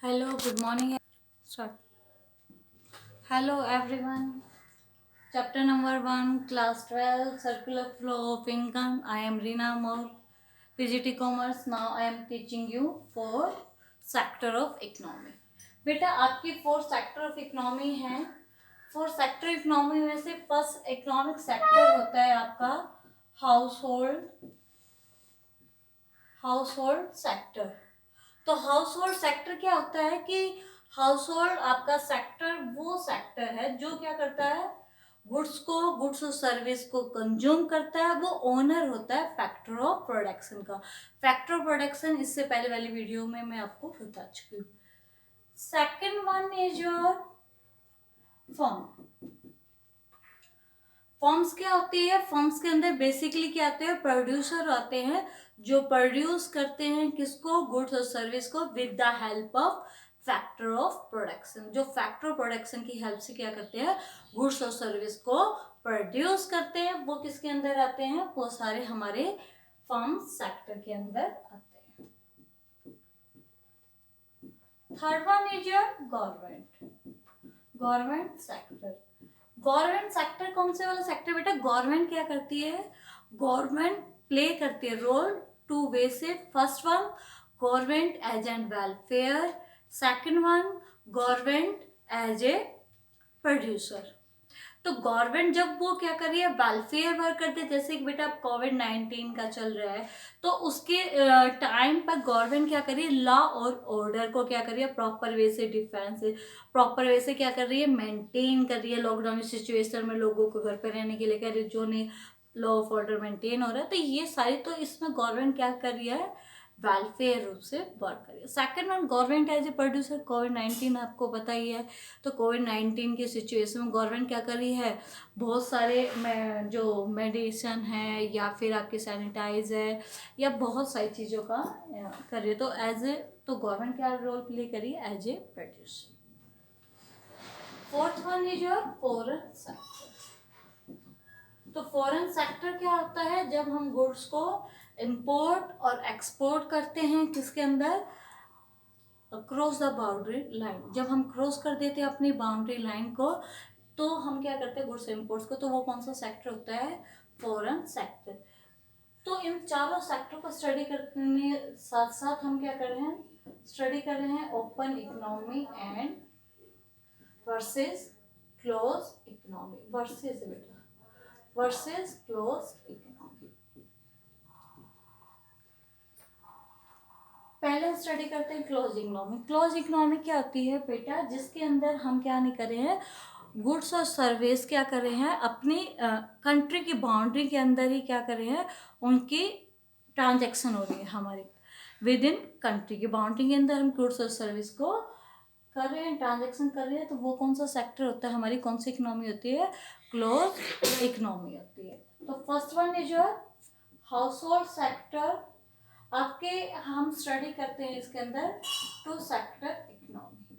Hello, good morning. Start. Hello, everyone. Chapter number 1, Class 12, Circular Flow of Income. I am Reena Moore, PGT Commerce. Now I am teaching you 4 Sector of Economy. बेटा आपकी 4 Sector of Economy हैं. 4 Sector Economy में से first economic sector होता है आपका house hold sector. तो house hold sector क्या होता है कि हाउस होल्ड आपका सेक्टर वो सेक्टर है जो क्या करता है, गुड्स और सर्विस को कंज्यूम करता है. वो ओनर होता है फैक्टर ऑफ प्रोडक्शन का. फैक्टर ऑफ प्रोडक्शन इससे पहले वाली वीडियो में मैं आपको बता चुकी हूँ. Second one is your firm. Firms क्या होती है? फर्म्स के अंदर बेसिकली क्या आते हैं, प्रोड्यूसर आते हैं जो प्रोड्यूस करते हैं किसको, गुड्स और सर्विस को with the help of factor of production. जो फैक्टर ऑफ प्रोडक्शन की हेल्प से क्या करते हैं, गुड्स और सर्विस को प्रोड्यूस करते हैं. वो किसके अंदर आते हैं, वो सारे हमारे फर्म सेक्टर के अंदर आते हैं. Third one is your government sector. Government sector कौन से वाला सेक्टर बेटा? गवर्नमेंट क्या करती है, गवर्नमेंट प्ले करती है रोल टू वे से. First one government as and welfare, second one government as a producer. तो गवर्नमेंट जब वो क्या कर रही है, वेलफेयर वर्क करते हैं. जैसे कि बेटा कोविड-19 का चल रहा है तो उसके टाइम पर गवर्नमेंट क्या कर रही है, लॉ और ऑर्डर को क्या कर रही है, प्रॉपर वे से डिफेंस प्रॉपर वे से क्या कर रही है, मेंटेन कर रही है. लॉकडाउन सिचुएशन में लोगों को घर पर रहने के लिए कह रही है, जो नहीं लॉ ऑफ ऑर्डर मेंटेन हो रहा है. तो ये सारी, तो इसमें गवर्नमेंट क्या कर रही है, वेलफेयर रूप से वर्क करिए. Second one government as a producer. कोविड-19 आपको पता ही है. तो कोविड-19 की सिचुएशन में गवर्नमेंट क्या कर रही है, बहुत सारे जो मेडिसिन है या फिर आपके सैनिटाइज है या बहुत सारी चीज़ों का कर रही है. तो गवर्नमेंट क्या रोल प्ले करी as a producer. Fourth one is your foreign sector. तो फॉरेन सेक्टर क्या होता है, जब हम गुड्स को इंपोर्ट और एक्सपोर्ट करते हैं किसके अंदर, क्रॉस द बाउंड्री लाइन. जब हम क्रॉस कर देते हैं अपनी बाउंड्री लाइन को तो हम क्या करते हैं, गुड्स इंपोर्ट्स को. तो वो कौन सा सेक्टर होता है, फॉरेन सेक्टर. तो इन चारों सेक्टर को स्टडी करने साथ साथ हम क्या कर रहे हैं, स्टडी कर रहे हैं open economy and versus close economy. Versus बेटा, वर्सेस क्लोज इकोनॉमी. पहले स्टडी करते हैं क्लोज इकोनॉमी. क्लोज इकोनॉमी क्या होती है बेटा, जिसके अंदर हम क्या नहीं कर रहे हैं, गुड्स और सर्विस क्या कर रहे हैं, अपनी कंट्री की बाउंड्री के अंदर ही क्या कर रहे हैं, उनकी ट्रांजैक्शन हो रही है हमारी विद इन कंट्री की बाउंड्री के अंदर. हम गुड्स और सर्विस को कर रहे हैं, ट्रांजैक्शन कर रहे हैं. तो वो कौन सा सेक्टर होता है, हमारी कौन सी इकोनॉमी होती है, क्लोज इकोनॉमी होती है. तो first one is your house hold sector. आपके हम स्टडी करते हैं इसके अंदर टू सेक्टर इकोनॉमी.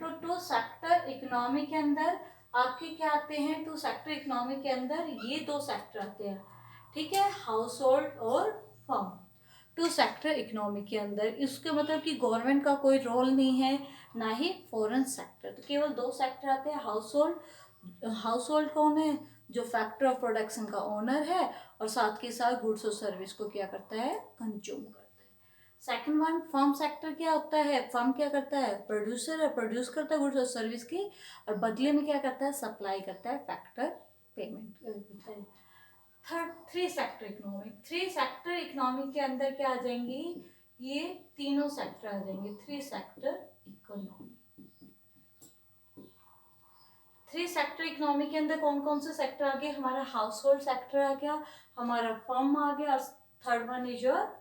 तो टू सेक्टर इकोनॉमी के अंदर आपके क्या आते हैं, टू सेक्टर इकोनॉमी के अंदर ये दो सेक्टर आते हैं, ठीक है, हाउस होल्ड और फर्म. टू सेक्टर इकोनॉमी के अंदर इसके मतलब कि गवर्नमेंट का कोई रोल नहीं है, ना ही फॉरेन सेक्टर. तो केवल दो सेक्टर आते हैं. हाउस होल्ड कौन है, जो फैक्टर ऑफ प्रोडक्शन का ओनर है और साथ के साथ गुड्स और सर्विस को क्या करता है, कंज्यूम करता है. सेकंड वन फर्म सेक्टर क्या होता है, फर्म क्या करता है, प्रोड्यूसर है, प्रोड्यूस करता है गुड्स और सर्विस की और बदले में क्या करता है, सप्लाई करता है, फैक्टर पेमेंट करता है. Third three sector economy. Three sector economy के अंदर क्या आ जाएंगी, ये तीनों सेक्टर आ जाएंगे. Three sector economy. Three sector economy के अंदर कौन कौन से सेक्टर आ गए, हमारा हाउस होल्ड सेक्टर आ गया, हमारा फर्म आ गया और थर्ड वन इज योर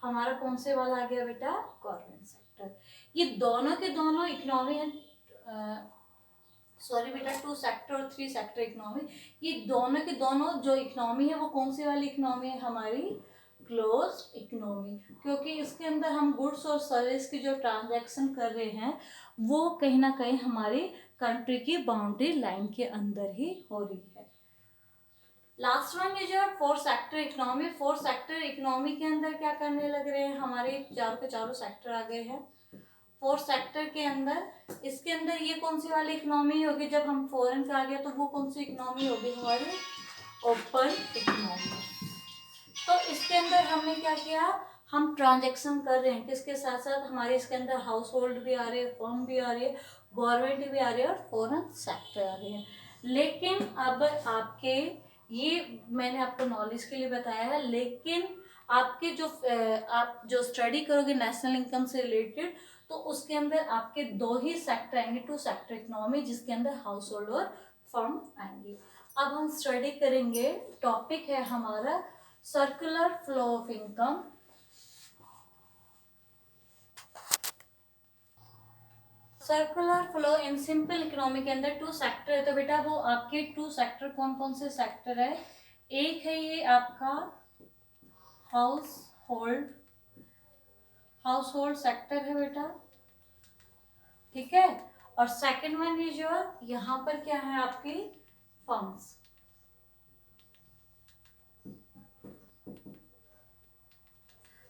हमारा कौन से वाला आ गया बेटा, गवर्नमेंट सेक्टर. ये दोनों के दोनों इकोनॉमी है, सॉरी बेटा, टू सेक्टर और थ्री सेक्टर इकोनॉमी. ये दोनों के दोनों जो इकोनॉमी है वो कौन सी वाली इकोनॉमी है, हमारी क्लोज इकोनॉमी. क्योंकि इसके अंदर हम गुड्स और सर्विस की जो ट्रांजैक्शन कर रहे हैं वो कहीं ना कहीं हमारी कंट्री की बाउंड्री लाइन के अंदर ही हो रही है. Last one is your four sector economy. Four sector economy के अंदर क्या करने लग रहे हैं, हमारे चारों के चारों सेक्टर आ गए हैं. फोर सेक्टर के अंदर, इसके अंदर ये कौन सी वाली इकोनॉमी होगी, जब हम फॉरेन पे आ गया तो वो कौन सी इकोनॉमी होगी हमारी, ओपन इकोनॉमी। तो इसके अंदर हमने क्या किया, हम ट्रांजैक्शन कर रहे हैं, किसके साथ साथ हमारे इसके अंदर हाउस होल्ड भी आ रहे हैं, फर्म भी आ रही है, गवर्नमेंट भी आ रही है और फॉरेन सेक्टर आ रही है। लेकिन अब आपके, ये मैंने आपको नॉलेज के लिए बताया है, लेकिन आपके जो आप जो स्टडी करोगे नेशनल इनकम से रिलेटेड, तो उसके अंदर आपके दो ही सेक्टर आएंगे, टू सेक्टर इकोनॉमी, जिसके अंदर हाउस होल्ड और फर्म आएंगे। अब हम स्टडी करेंगे, टॉपिक है हमारा circular flow of income. Circular flow in simple economy के अंदर टू सेक्टर है, तो बेटा वो आपके टू सेक्टर कौन कौन से सेक्टर है, एक है ये आपका हाउस होल्ड सेक्टर है बेटा, ठीक है, और सेकंड वन इज योर, यहाँ पर क्या है आपकी फर्म्स,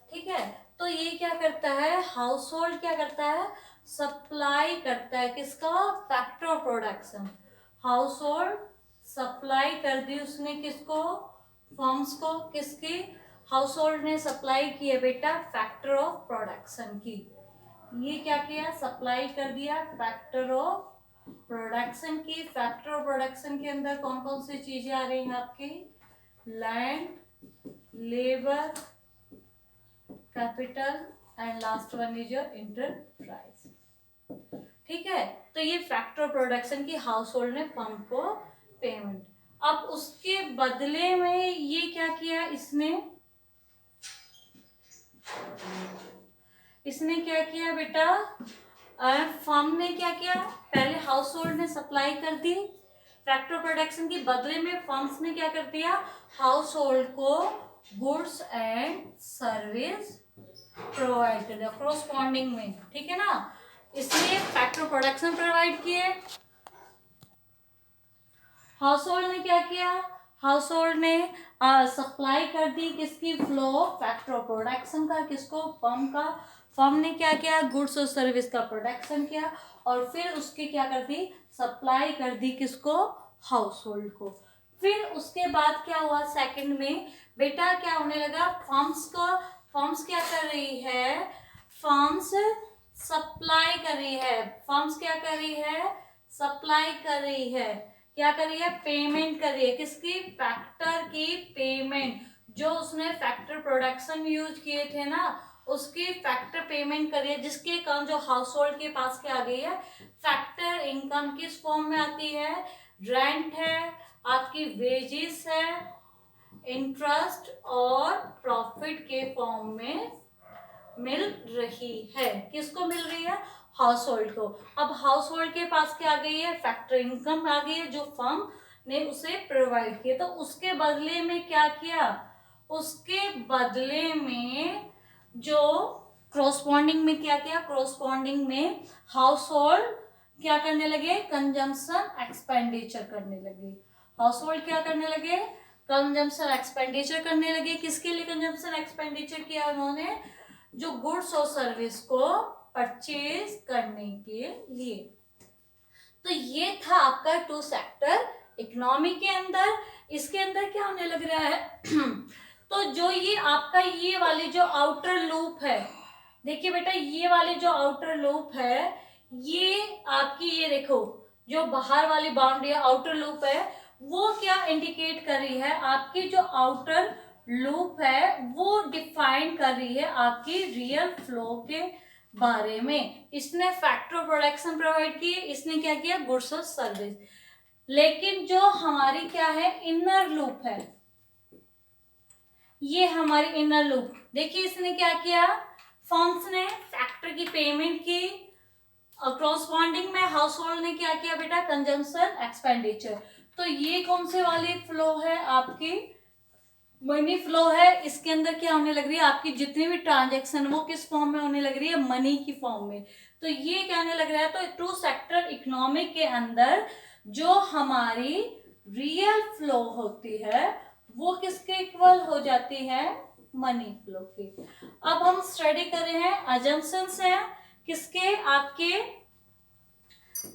ठीक है। तो ये क्या करता है, हाउस होल्ड क्या करता है, सप्लाई करता है किसका, factor of production, house hold supply कर दी उसने किसको, फर्म्स को, किसकी, हाउस होल्ड ने सप्लाई की है बेटा फैक्टर ऑफ प्रोडक्शन की, ये क्या किया, सप्लाई कर दिया फैक्टर ऑफ प्रोडक्शन की। फैक्टर ऑफ प्रोडक्शन के अंदर कौन कौन सी चीजें आ रही हैं आपकी, land, labour, capital and last one is your enterprise, ठीक है। तो ये फैक्टर ऑफ प्रोडक्शन की हाउस होल्ड ने फर्म को पेमेंट, अब उसके बदले में ये क्या किया, इसने क्या किया बेटा, फर्म ने क्या किया, पहले हाउस होल्ड ने सप्लाई कर दी फैक्टर प्रोडक्शन की, बदले में फर्म्स ने क्या कर दिया, हाउस होल्ड को गुड्स एंड सर्विस प्रोवाइड कर दिया कोरस्पॉन्डिंग में, ठीक है ना, इसलिए फैक्टर प्रोडक्शन प्रोवाइड किए। हाउस होल्ड ने क्या किया, हाउस होल्ड ने सप्लाई कर दी किसकी, फ्लो फैक्टर ऑफ प्रोडक्शन का, किसको, फर्म का, फर्म ने क्या किया, गुड्स और सर्विस का प्रोडक्शन किया, और फिर उसकी क्या कर दी, सप्लाई कर दी किसको, हाउस होल्ड को। फिर उसके बाद क्या हुआ, सेकंड में बेटा क्या होने लगा, फर्म्स क्या कर रही है, फर्म्स सप्लाई कर रही है, फर्म्स क्या कर रही है, सप्लाई कर रही है, क्या कर रही है, पेमेंट कर रही है किसकी, फैक्टर की पेमेंट, जो उसने फैक्टर प्रोडक्शन यूज किए थे ना, उसकी फैक्टर पेमेंट कर रही है, जिसके कारण जो हाउस होल्ड के पास क्या आ गई है, फैक्टर इनकम किस फॉर्म में आती है, रेंट है, आपकी वेजेस है, इंटरेस्ट और प्रॉफिट के फॉर्म में मिल रही है, किसको मिल रही है, हाउस होल्ड को। अब हाउस होल्ड के पास क्या आ गई है, फैक्टर इनकम आ गई है, जो फर्म ने उसे प्रोवाइड किया, तो उसके बदले में क्या किया, उसके बदले में जो क्रॉसपॉन्डिंग में क्या किया, क्रॉसपॉन्डिंग में हाउस होल्ड क्या करने लगे, कंजम्पशन एक्सपेंडिचर करने लगे, हाउस होल्ड क्या करने लगे, कंजम्पशन एक्सपेंडिचर करने लगे, किसके लिए कंजम्पशन एक्सपेंडिचर किया उन्होंने, जो गुड्स और सर्विस को परचेज करने के लिए। तो ये था आपका टू सेक्टर इकोनॉमी के अंदर। इसके अंदर क्या होने लग रहा है तो जो ये आपका ये वाली जो आउटर लूप है, देखिए बेटा ये वाली जो आउटर लूप है, ये आपकी, ये देखो जो बाहर वाली बाउंड्री आउटर लूप है, वो क्या इंडिकेट कर रही है, आपकी जो आउटर लूप है वो डिफाइन कर रही है आपकी रियल फ्लो के बारे में। इसने फैक्टर ऑफ प्रोडक्शन प्रोवाइड की, इसने क्या किया, गुड्स और सर्विस। लेकिन जो हमारी क्या है, इनर लूप है, ये हमारी इनर लूप, देखिए इसने क्या किया, फर्म्स ने फैक्टर की पेमेंट की, और क्रॉसपॉन्डिंग में हाउस होल्ड ने क्या किया बेटा, कंजम्पशन एक्सपेंडिचर। तो ये कौन से वाली फ्लो है, आपकी मनी फ्लो है। इसके अंदर क्या होने लग रही है, आपकी जितनी भी ट्रांजेक्शन वो किस फॉर्म में होने लग रही है, मनी की फॉर्म में। तो ये क्या होने लग रहा है, तो टू सेक्टर इकोनॉमिक के अंदर जो हमारी रियल फ्लो होती है वो किसके इक्वल हो जाती है, मनी फ्लो की। अब हम स्टडी कर रहे हैं अजम्पशंस है, किसके, आपके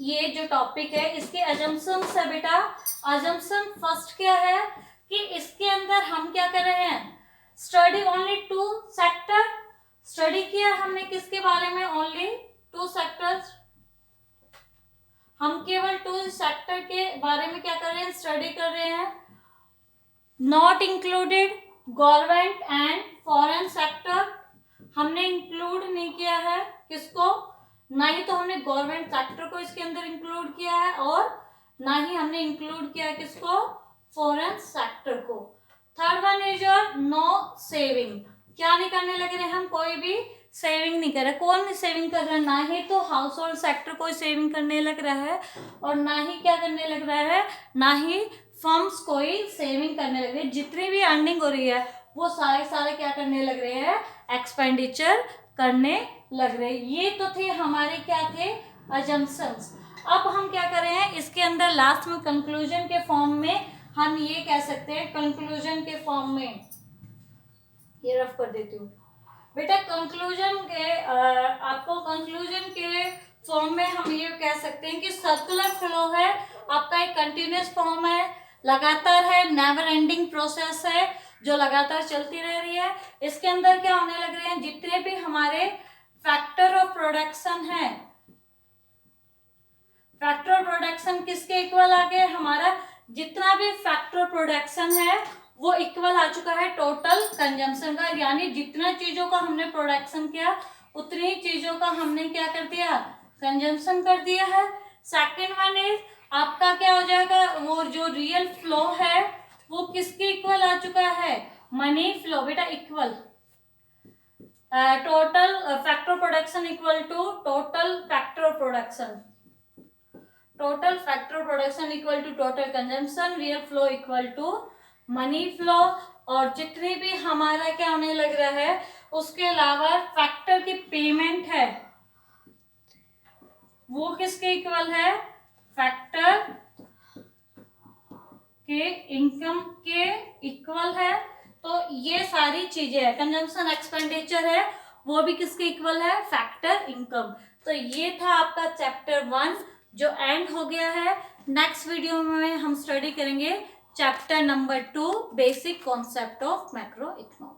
ये जो टॉपिक है इसके अजम्पशंस है बेटा। अजम्पशन फर्स्ट क्या है कि इसके अंदर हम क्या कर रहे हैं, स्टडी ओनली 2 सेक्टर। स्टडी किया हमने किसके बारे में, ओनली 2 सेक्टर्स। हम केवल 2 सेक्टर के बारे में क्या कर रहे हैं, स्टडी कर रहे हैं। Not included government and foreign sector, हमने इंक्लूड नहीं किया है किसको, ना ही तो हमने गवर्नमेंट सेक्टर को इसके अंदर इंक्लूड किया है और ना ही हमने इंक्लूड किया है किसको, फॉरेन सेक्टर को। Third one is your no saving, क्या नहीं करने लगे रहे हम, कोई भी सेविंग नहीं कर रहे। कौन सेविंग कर रहा है, ना ही तो हाउस होल्ड सेक्टर कोई सेविंग करने लग रहा है और ना ही क्या करने लग रहा है, ना ही फर्म्स कोई सेविंग करने लग रहे हैं। जितनी भी अर्निंग हो रही है वो सारे क्या करने लग रहे हैं, एक्सपेंडिचर करने लग रहे हैं। ये तो थे हमारे क्या थे, अजम्पशंस। अब हम क्या कर रहे हैं, इसके अंदर लास्ट में कंक्लूजन के फॉर्म में हम ये कह सकते हैं, कंक्लूजन के फॉर्म में ये रफ कर देती हूँ बेटा। कंक्लूजन के आपको कंक्लूजन के फॉर्म में हम ये कह सकते हैं कि सर्कुलर फ्लो है आपका, एक कंटिन्यूस फॉर्म है, लगातार है, नेवर एंडिंग प्रोसेस है जो लगातार चलती रह रही है। इसके अंदर क्या होने लग रहे हैं, जितने भी हमारे फैक्टर ऑफ प्रोडक्शन है, फैक्टर ऑफ प्रोडक्शन किसके इक्वल आ गए, हमारा जितना भी फैक्टर ऑफ प्रोडक्शन है वो इक्वल आ चुका है टोटल कंजम्पशन का, यानी जितना चीजों का हमने प्रोडक्शन किया उतनी चीजों का हमने क्या कर दिया, कंजम्पशन कर दिया है। सेकेंड वन इज आपका क्या हो जाएगा, वो जो रियल फ्लो है वो किसके इक्वल आ चुका है, मनी फ्लो बेटा equal, total factor production equal to total factor production, total factor production equal to total consumption, real flow equal to money flow. और जितनी भी हमारा क्या होने लग रहा है, उसके अलावा फैक्टर की पेमेंट है वो किसके इक्वल है, फैक्टर के इनकम के इक्वल है। तो ये सारी चीजें है, कंजम्पशन एक्सपेंडिचर है वो भी किसके इक्वल है, फैक्टर इनकम। तो ये था आपका चैप्टर 1 जो एंड हो गया है। नेक्स्ट वीडियो में हम स्टडी करेंगे chapter number 2 basic concept of macro economics.